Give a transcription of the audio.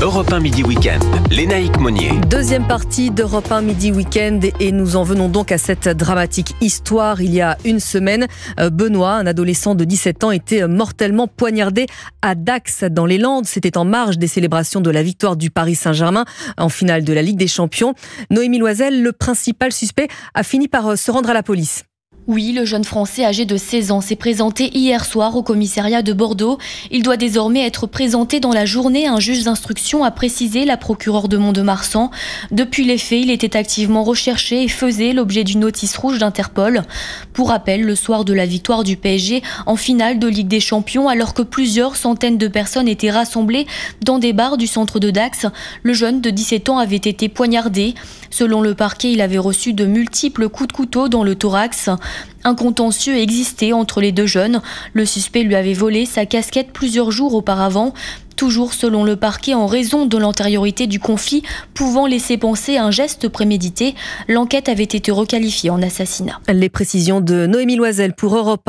Europe 1 Midi Week-end, Lénaïque Monnier. Deuxième partie d'Europe 1 Midi Week-end et nous en venons donc à cette dramatique histoire. Il y a une semaine, Benoît, un adolescent de 17 ans, était mortellement poignardé à Dax dans les Landes. C'était en marge des célébrations de la victoire du Paris Saint-Germain en finale de la Ligue des Champions. Noémie Loisel, le principal suspect, a fini par se rendre à la police. Oui, le jeune Français âgé de 16 ans s'est présenté hier soir au commissariat de Bordeaux. Il doit désormais être présenté dans la journée. Un juge d'instruction a précisé la procureure de Mont-de-Marsan. Depuis les faits, il était activement recherché et faisait l'objet d'une notice rouge d'Interpol. Pour rappel, le soir de la victoire du PSG en finale de Ligue des Champions, alors que plusieurs centaines de personnes étaient rassemblées dans des bars du centre de Dax, le jeune de 17 ans avait été poignardé. Selon le parquet, il avait reçu de multiples coups de couteau dans le thorax. Un contentieux existait entre les deux jeunes. Le suspect lui avait volé sa casquette plusieurs jours auparavant. Toujours selon le parquet, en raison de l'antériorité du conflit pouvant laisser penser à un geste prémédité, l'enquête avait été requalifiée en assassinat. Les précisions de Noémie Loisel pour Europe 1.